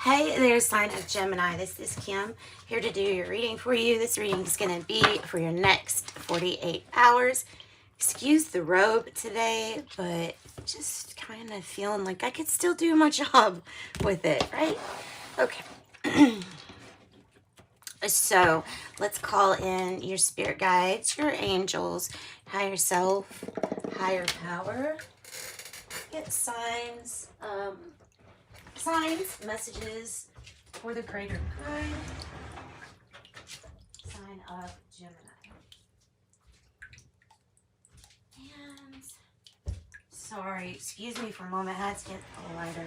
Hey there, sign of Gemini. This is Kim here to do your reading for you. This reading is going to be for your next 48 hours. Excuse the robe today, but just kind of feeling like I could still do my job with it, right? Okay. So let's call in your spirit guides, your angels, higher self, higher power. Get signs. Signs, messages for the greater good. Sign of Gemini. And sorry, excuse me for a moment. I had to get a lighter.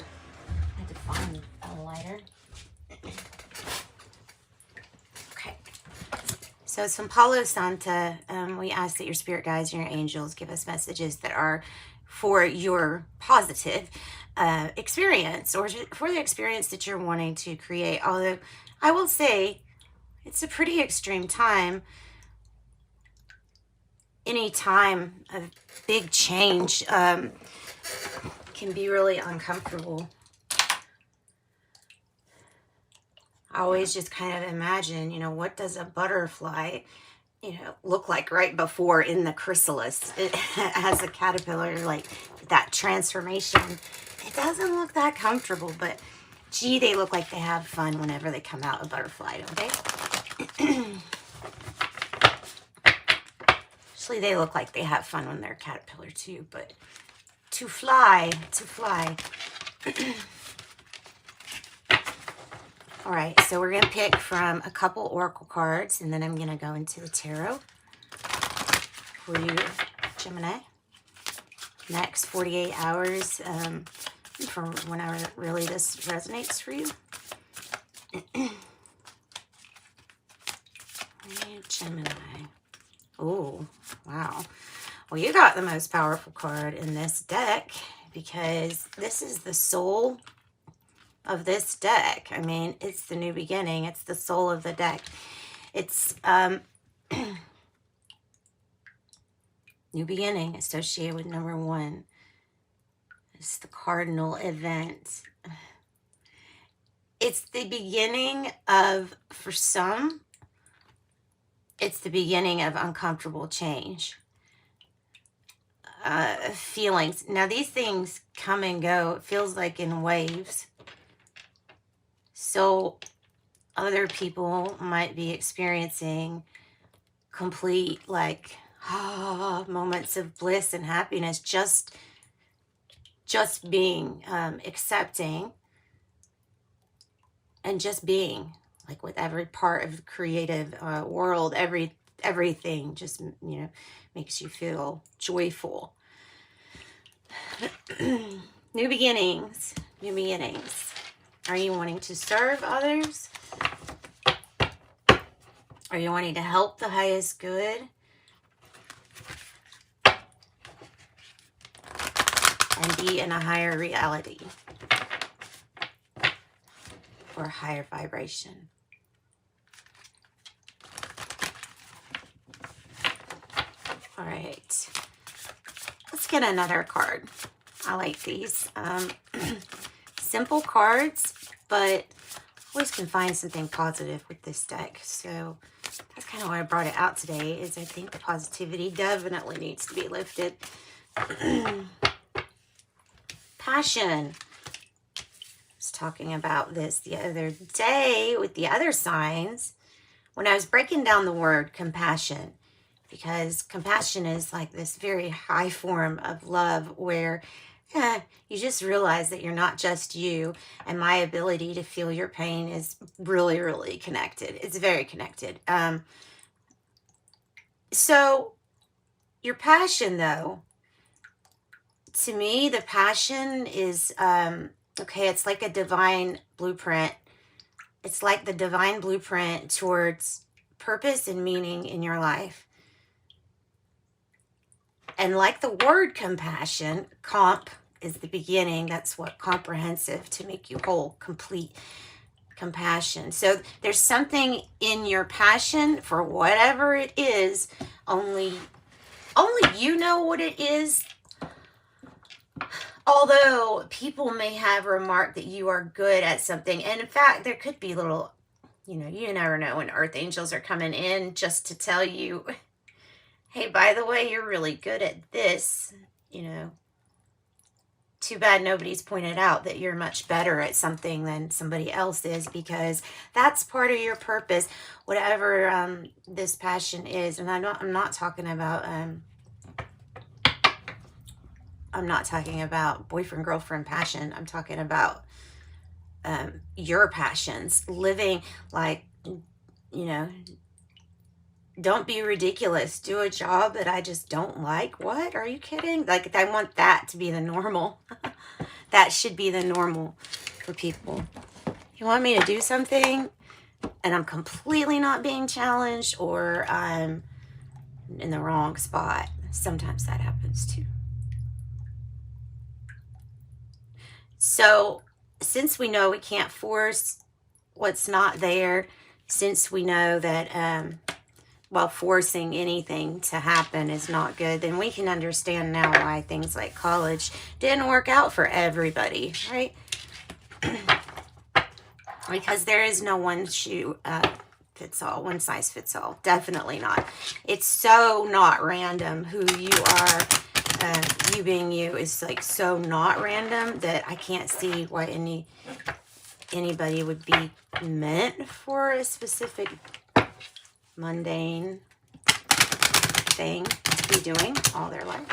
I had to find a lighter. Okay. So it's from Palo Santa. We ask that your spirit guides and your angels give us messages that are for your positive experience, or for the experience that you're wanting to create. Although I will say it's a pretty extreme time. Any time of big change can be really uncomfortable. I always just kind of imagine, what does a butterfly look like right before in the chrysalis? It has a caterpillar, like that transformation. It doesn't look that comfortable, but gee, they look like they have fun whenever they come out a butterfly, don't they? Actually, they look like they have fun when they're a caterpillar too, but to fly. All right, so we're going to pick from a couple oracle cards, and then I'm going to go into the tarot for you, Gemini. Next 48 hours, from whenever really this resonates for you. Gemini. Oh, wow. Well, you got the most powerful card in this deck, because this is the soul of this deck. I mean, it's the new beginning. It's the soul of the deck. It's new beginning associated with number 1. It's the cardinal event. It's the beginning of, for some, it's the beginning of uncomfortable change. Feelings. Now, these things come and go. It feels like in waves. So other people might be experiencing complete, like, moments of bliss and happiness, just being, accepting, and just being, like, with every part of the creative world, everything just, makes you feel joyful. New beginnings. Are you wanting to serve others? Are you wanting to help the highest good? And be in a higher reality or higher vibration? All right. Let's get another card. I like these. Simple cards, but always can find something positive with this deck. So that's kind of why I brought it out today, is I think the positivity definitely needs to be lifted. Passion. I was talking about this the other day with the other signs when I was breaking down the word compassion, because compassion is like this very high form of love where you just realize that you're not just you, and my ability to feel your pain is really, really connected. It's very connected. So your passion, though, to me, the passion is, okay, it's like a divine blueprint. It's like the divine blueprint towards purpose and meaning in your life. And like the word compassion, comp is the beginning. That's what comprehensive, to make you whole, complete compassion. So there's something in your passion for whatever it is. Only you know what it is. Although people may have remarked that you are good at something. And in fact, there could be little, you know, you never know when earth angels are coming in just to tell you, hey, by the way, you're really good at this, you know. Too bad nobody's pointed out that you're much better at something than somebody else is, because that's part of your purpose, whatever this passion is. And I'm not talking about boyfriend girlfriend passion. I'm talking about your passions, living like, you know, don't be ridiculous. Do a job that I just don't like. What? Are you kidding? Like, I want that to be the normal. That should be the normal for people. You want me to do something and I'm completely not being challenged, or I'm in the wrong spot. Sometimes that happens too. So since we know we can't force what's not there, since we know that while forcing anything to happen is not good, then we can understand now why things like college didn't work out for everybody, right? Because there is no one shoe fits all, one size fits all. Definitely not. It's so not random who you are. You being you is like so not random that I can't see why anybody would be meant for a specific mundane thing to be doing all their life.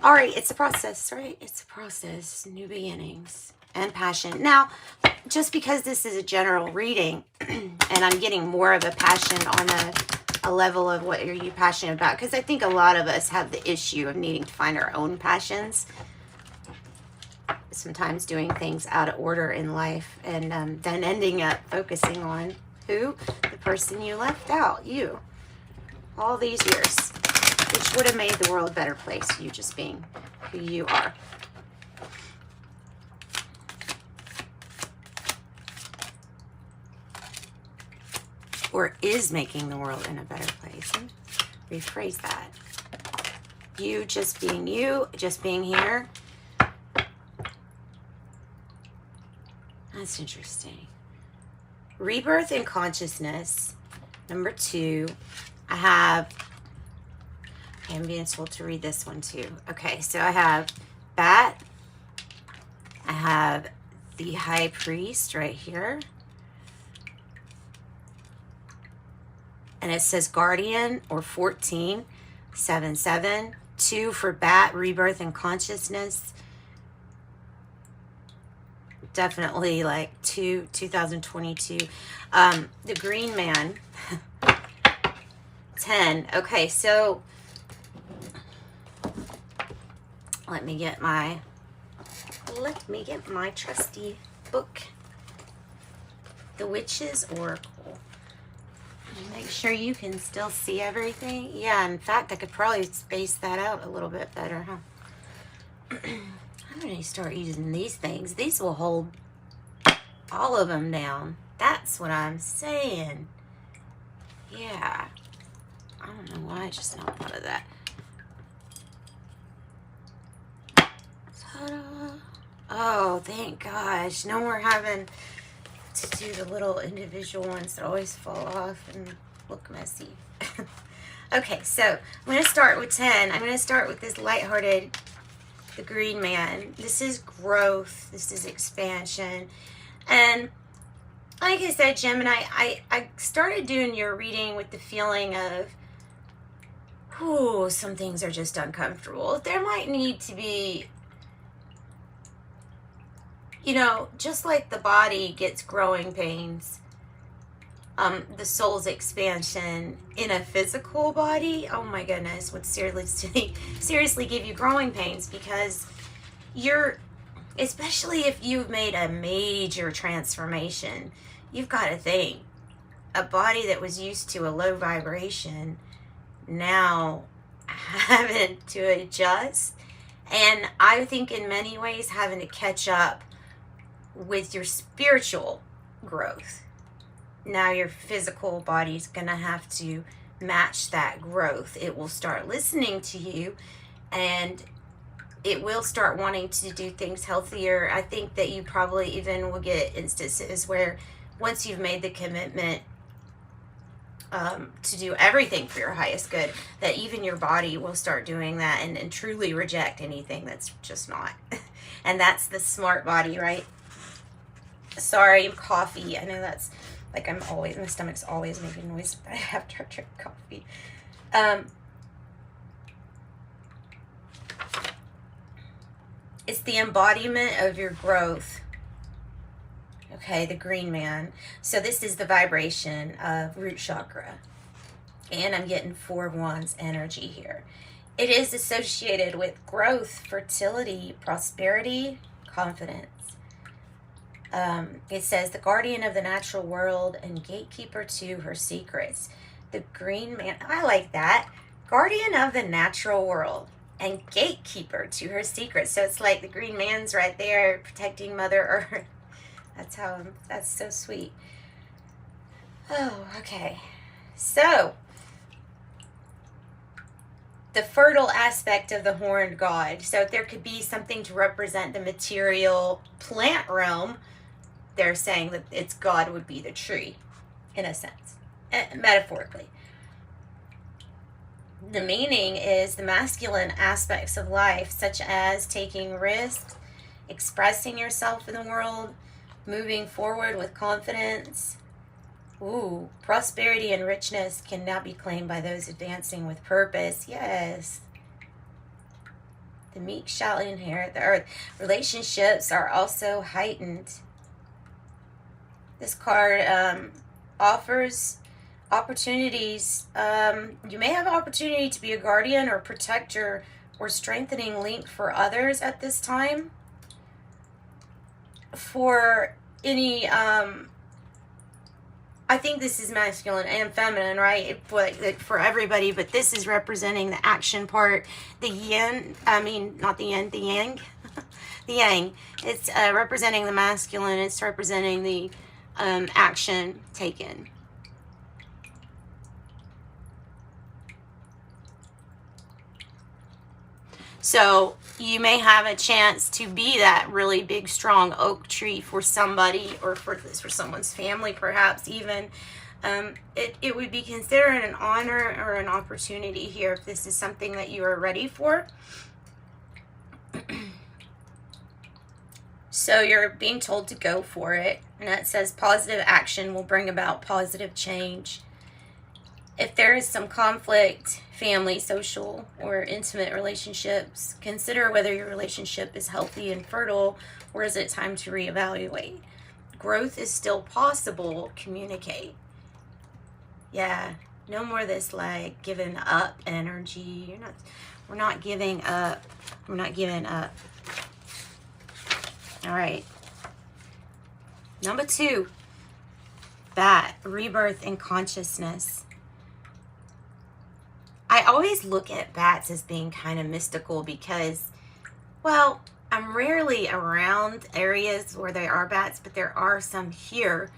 All right, it's a process, right? It's a process, new beginnings and passion. Now, just because this is a general reading and I'm getting more of a passion on a level of what are you passionate about, because I think a lot of us have the issue of needing to find our own passions, sometimes doing things out of order in life, and then ending up focusing on who? The person you left out, you, all these years, which would have made the world a better place, you just being who you are. Or is making the world in a better place. Rephrase that. You just being you, just being here. That's interesting. Rebirth and consciousness. Number 2. I have, okay, I'm being told to read this one too. Okay, so I have Bat. I have the High Priest right here. And it says Guardian or 1477. 2 for Bat, Rebirth and Consciousness. Definitely like 2022. The Green Man. 10. Okay, so let me get my trusty book. The Witch's Oracle. Make sure you can still see everything. Yeah, in fact, I could probably space that out a little bit better, huh? I'm going to start using these things. These will hold all of them down. That's what I'm saying. Yeah. I don't know why I just not thought of that. Ta-da. Oh, thank gosh. No more having to do the little individual ones that always fall off and look messy. Okay, so I'm going to start with 10. I'm going to start with this lighthearted, the Green Man. This is growth. This is expansion. And like I said, Gemini, I started doing your reading with the feeling of, ooh, some things are just uncomfortable. There might need to be, you know, just like the body gets growing pains, the soul's expansion in a physical body, oh my goodness, would seriously give you growing pains, because you're, especially if you've made a major transformation, you've got to think, a body that was used to a low vibration, now having to adjust, and I think in many ways having to catch up with your spiritual growth. Now your physical body's gonna have to match that growth. It will start listening to you and it will start wanting to do things healthier. I think that you probably even will get instances where once you've made the commitment to do everything for your highest good, that even your body will start doing that and truly reject anything that's just not. And that's the smart body, right? Sorry, coffee. I know that's like my stomach's always making noise after I drink coffee. It's the embodiment of your growth. Okay, the green man. So this is the vibration of root chakra. And I'm getting 4 of Wands energy here. It is associated with growth, fertility, prosperity, confidence. It says the guardian of the natural world and gatekeeper to her secrets. The green man, I like that. Guardian of the natural world and gatekeeper to her secrets. So it's like the green man's right there protecting Mother Earth. That's so sweet. Oh, okay. So, the fertile aspect of the horned god. So there could be something to represent the material plant realm. They're saying that its god would be the tree, in a sense, metaphorically. The meaning is the masculine aspects of life, such as taking risks, expressing yourself in the world, moving forward with confidence. Ooh, prosperity and richness can now be claimed by those advancing with purpose. Yes. The meek shall inherit the earth. Relationships are also heightened. This card offers opportunities. You may have an opportunity to be a guardian or protector or strengthening link for others at this time. For any, I think this is masculine and feminine, right? For everybody, but this is representing the action part. The yin, not the yin, the yang. The yang. It's representing the masculine. It's representing the action taken. So you may have a chance to be that really big, strong oak tree for somebody, or for someone's family, perhaps even. It would be considered an honor or an opportunity here if this is something that you are ready for. So you're being told to go for it. And that says positive action will bring about positive change. If there is some conflict, family, social, or intimate relationships, consider whether your relationship is healthy and fertile, or is it time to reevaluate. Growth is still possible. Communicate. Yeah, no more this like giving up energy. We're not giving up. We're not giving up. All right. Number 2, bat, rebirth and consciousness. I always look at bats as being kind of mystical because, well, I'm rarely around areas where there are bats, but there are some here.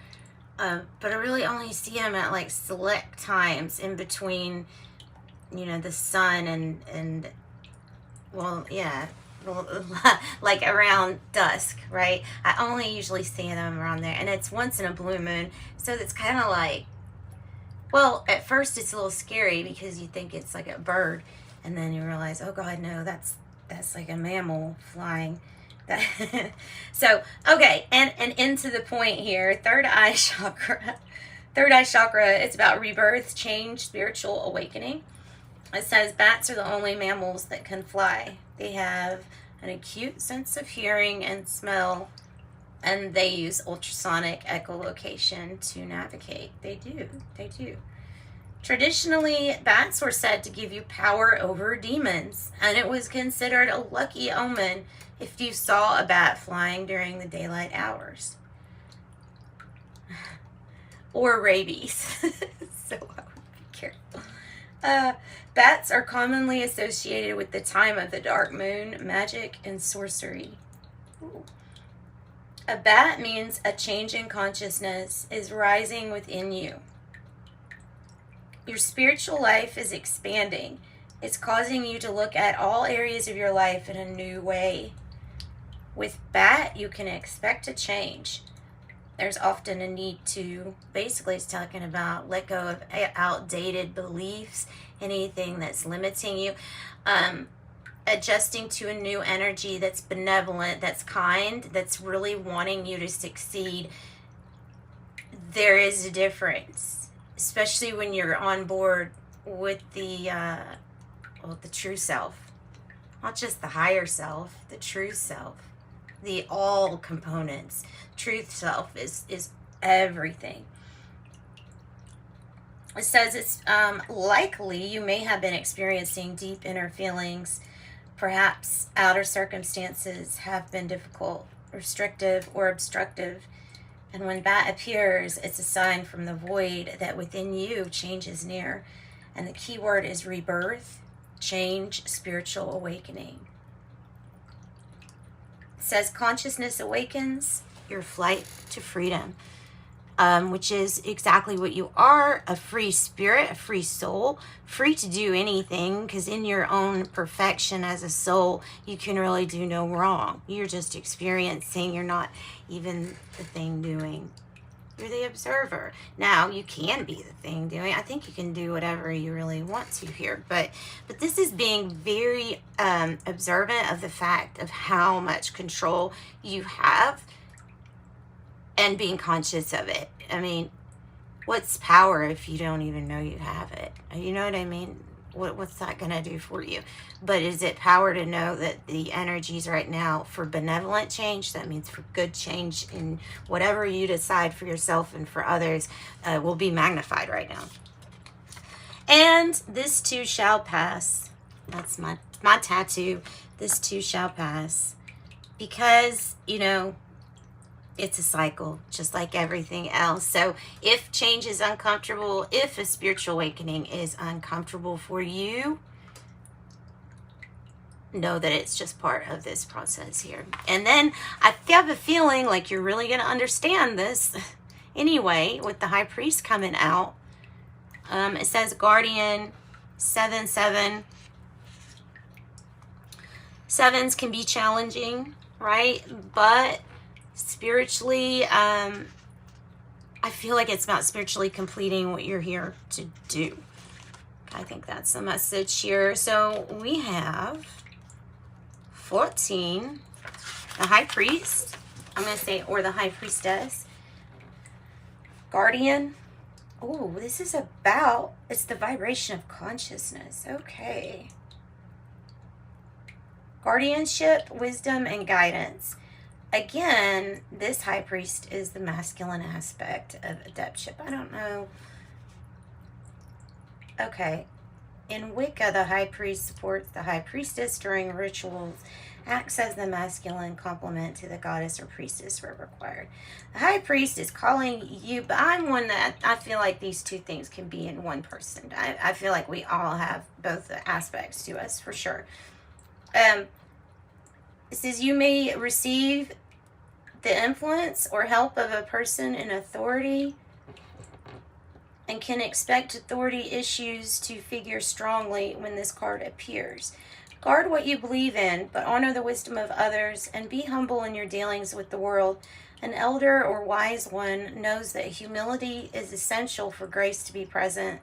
But I really only see them at like select times in between, the sun and well, yeah, like around dusk, right? I only usually see them around there, and it's once in a blue moon. So it's kind of like, well, at first it's a little scary because you think it's like a bird, and then you realize, oh God, no, that's like a mammal flying. So, okay, and into the point here, third eye chakra. Third eye chakra, it's about rebirth, change, spiritual awakening. It says bats are the only mammals that can fly. They have an acute sense of hearing and smell, and they use ultrasonic echolocation to navigate. They do. Traditionally, bats were said to give you power over demons, and it was considered a lucky omen if you saw a bat flying during the daylight hours. Or rabies. So I would be careful. Bats are commonly associated with the time of the dark moon, magic, and sorcery. Ooh. A bat means a change in consciousness is rising within you. Your spiritual life is expanding. It's causing you to look at all areas of your life in a new way. With Bat, you can expect a change. There's often a need to, basically it's talking about let go of outdated beliefs, anything that's limiting you, adjusting to a new energy that's benevolent, that's kind, that's really wanting you to succeed. There is a difference, especially when you're on board with the true self, not just the higher self, the true self, the all components. Truth self is everything. It says it's likely you may have been experiencing deep inner feelings. Perhaps outer circumstances have been difficult, restrictive, or obstructive. And when Bat appears, it's a sign from the void that within you change is near. And the key word is rebirth, change, spiritual awakening. It says consciousness awakens your flight to freedom, which is exactly what you are, a free spirit, a free soul, free to do anything, because in your own perfection as a soul, you can really do no wrong. You're just experiencing, you're not even the thing doing. You're the observer. Now, you can be the thing doing. I think you can do whatever you really want to here, but this is being very observant of the fact of how much control you have and being conscious of it. I mean, what's power if you don't even know you have it? You know what I mean? What's that going to do for you? But is it power to know that the energies right now for benevolent change, that means for good change in whatever you decide for yourself and for others, will be magnified right now. And this too shall pass. That's my tattoo. This too shall pass. Because, you know, it's a cycle, just like everything else. So if change is uncomfortable, if a spiritual awakening is uncomfortable for you, know that it's just part of this process here. And then I have a feeling like you're really going to understand this anyway with the High Priest coming out. It says Guardian 7/7. Sevens can be challenging, right? But spiritually, I feel like it's about spiritually completing what you're here to do. I think that's the message here. So we have 14, the High Priest, I'm going to say, or the High Priestess, Guardian. Oh, this is about, it's the vibration of consciousness. Okay. Guardianship, wisdom, and guidance. Again, this High Priest is the masculine aspect of adeptship. I don't know. Okay. In Wicca, the High Priest supports the High Priestess during rituals, acts as the masculine complement to the goddess or priestess where required. The High Priest is calling you, but I'm one that I feel like these two things can be in one person. I feel like we all have both the aspects to us, for sure. It says you may receive the influence or help of a person in authority and can expect authority issues to figure strongly when this card appears. Guard what you believe in, but honor the wisdom of others and be humble in your dealings with the world. An elder or wise one knows that humility is essential for grace to be present.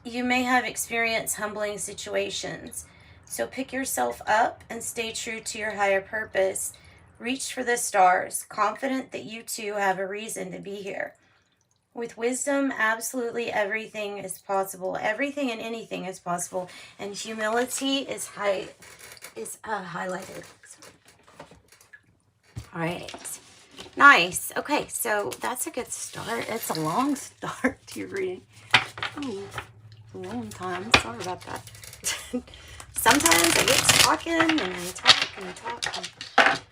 You may have experienced humbling situations, so pick yourself up and stay true to your higher purpose. Reach for the stars, confident that you too have a reason to be here. With wisdom, absolutely everything is possible. Everything and anything is possible. And humility is highlighted. All right. Nice. Okay, so that's a good start. It's a long start to your reading. Oh, a long time. Sorry about that. Sometimes I get talking and I talk and I talk and talk.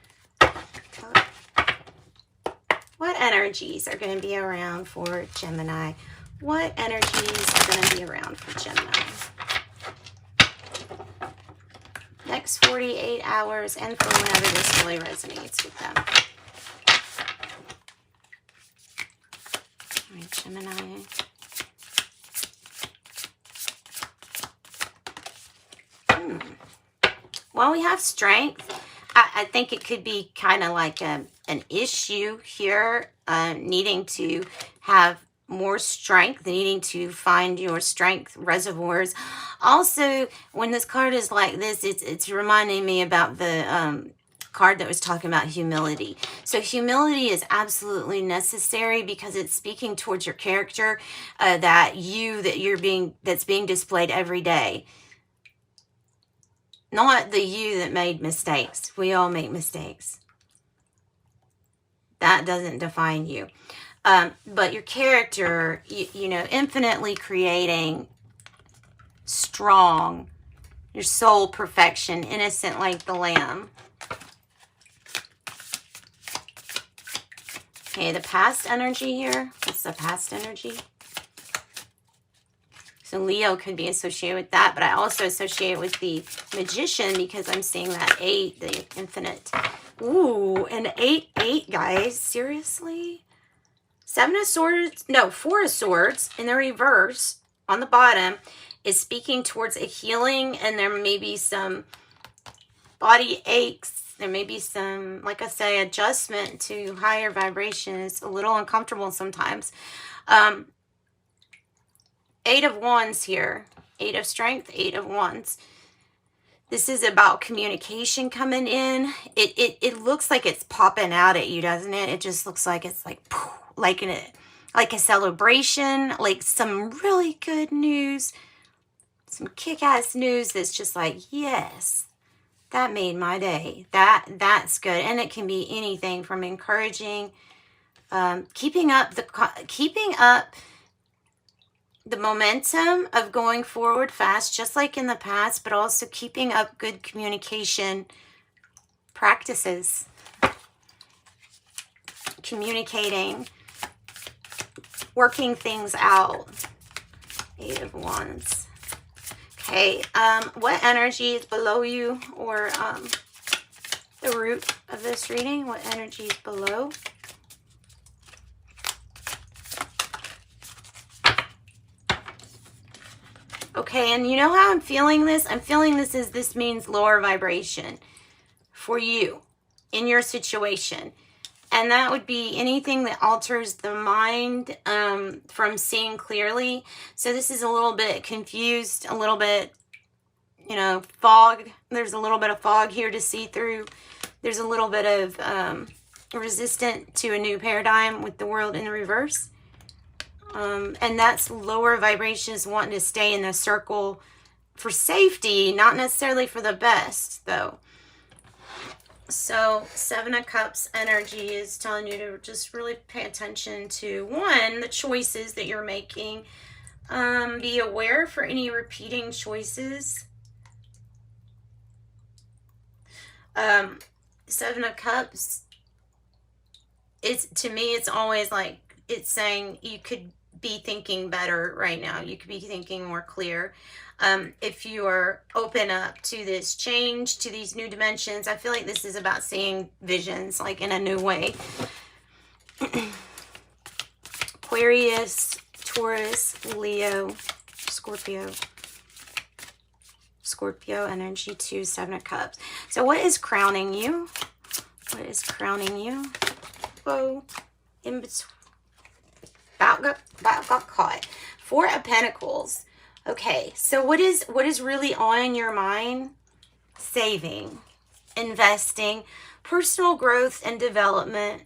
What energies are going to be around for Gemini? What energies are going to be around for Gemini? Next 48 hours and for whenever this really resonates with them. All right, Gemini. Well, we have strength. I think it could be kind of like an issue here, needing to have more strength, needing to find your strength reservoirs. Also, when this card is like this, it's reminding me about the card that was talking about humility. So humility is absolutely necessary because it's speaking towards your character, that's being displayed every day. Not the you that made mistakes. We all make mistakes. That doesn't define you. But your character, you know, infinitely creating, strong, your soul perfection, innocent like the lamb. Okay, the past energy here. What's the past energy? So Leo could be associated with that, but I also associate it with the Magician because I'm seeing that 8, the infinite. Ooh, an 8, guys. Seriously? 7 of Swords, no, 4 of Swords in the reverse on the bottom is speaking towards a healing, and there may be some body aches. There may be some, like I say, adjustment to higher vibration. It's a little uncomfortable sometimes. 8 of Wands here. 8 of Strength, 8 of Wands. This is about communication coming in. It looks like it's popping out at you, doesn't it? It just looks like it's like a celebration, like some really good news, some kick-ass news that's just like, yes, that made my day. That's good. And it can be anything from encouraging, keeping up the momentum of going forward fast, just like in the past, but also keeping up good communication practices. Communicating, working things out. 8 of Wands. Okay, what energy is below you, or the root of this reading? What energy is below? Okay, and you know how I'm feeling this? I'm feeling this means lower vibration for you in your situation. And that would be anything that alters the mind from seeing clearly. So this is a little bit confused, a little bit, you know, fog. There's a little bit of fog here to see through. There's a little bit of resistant to a new paradigm with the world in the reverse. And that's lower vibrations wanting to stay in the circle for safety, not necessarily for the best, though. So 7 of Cups energy is telling you to just really pay attention to, 1, the choices that you're making. Be aware for any repeating choices. 7 of Cups, to me, it's always like, it's saying you could be thinking better right now. You could be thinking more clear. If you are open up to this change, to these new dimensions, I feel like this is about seeing visions like in a new way. Aquarius, Taurus, Leo, Scorpio. Scorpio energy 2, 7 of Cups. So what is crowning you? What is crowning you? Whoa. In between. About got caught. 4 of Pentacles. Okay, so what is really on your mind? Saving, investing, personal growth and development.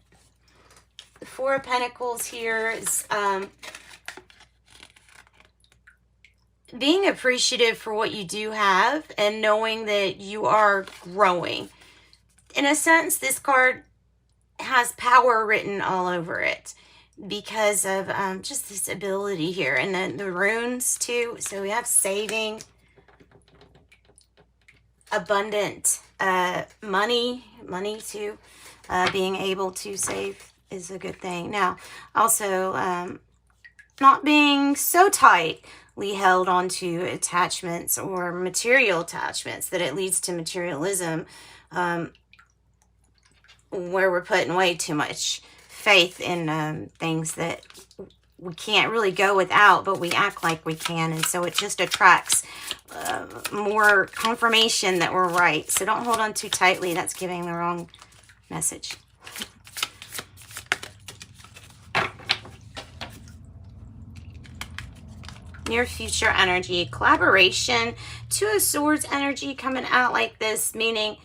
The 4 of Pentacles here is being appreciative for what you do have and knowing that you are growing. In a sense, this card has power written all over it, because of just this ability here. And then the runes too. So we have saving, abundant money too. Being able to save is a good thing. Now, also not being so tightly held onto attachments or material attachments that it leads to materialism, where we're putting way too much faith in things that we can't really go without, but we act like we can. And so it just attracts more confirmation that we're right. So don't hold on too tightly. That's giving the wrong message. Near future energy, collaboration, Two of Swords energy coming out like this, meaning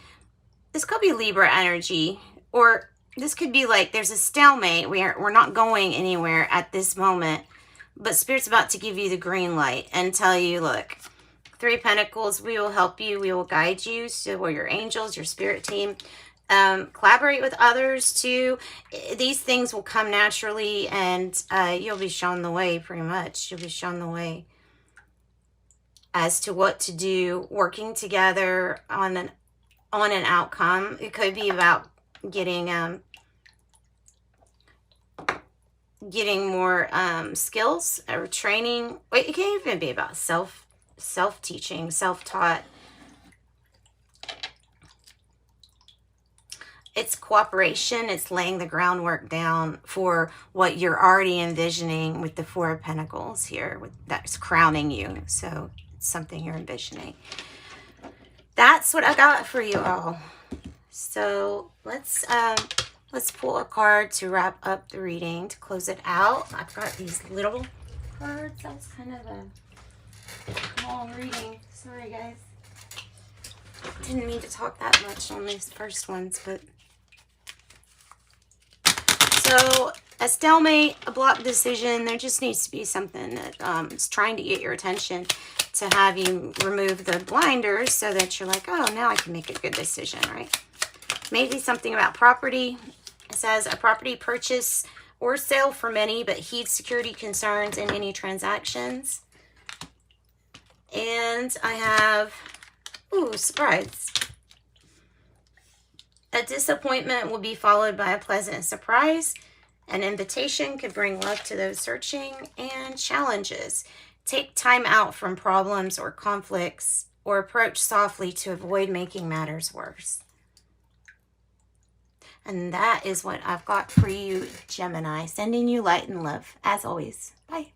this could be Libra energy, or this could be like there's a stalemate. We're not going anywhere at this moment, but Spirit's about to give you the green light and tell you, look, Three of Pentacles, we will help you, we will guide you. So we're your angels, your spirit team. Collaborate with others too. These things will come naturally, and you'll be shown the way. Pretty much you'll be shown the way as to what to do, working together on an outcome. It could be about getting more skills or training. It can even be about self-teaching, self-taught. It's cooperation. It's laying the groundwork down for what you're already envisioning with the Four of Pentacles here. That's crowning you. So it's something you're envisioning. That's what I got for you all. So let's pull a card to wrap up the reading, to close it out. I've got these little cards. That was kind of a long reading. Sorry, guys. Didn't mean to talk that much on these first ones, but... So, a stalemate, a block decision, there just needs to be something that is trying to get your attention, to have you remove the blinders so that you're like, oh, now I can make a good decision, right? Maybe something about property. It says a property purchase or sale for many, but heed security concerns in many transactions. And I have, ooh, surprise. A disappointment will be followed by a pleasant surprise. An invitation could bring luck to those searching, and challenges. Take time out from problems or conflicts, or approach softly to avoid making matters worse. And that is what I've got for you, Gemini. Sending you light and love, as always. Bye.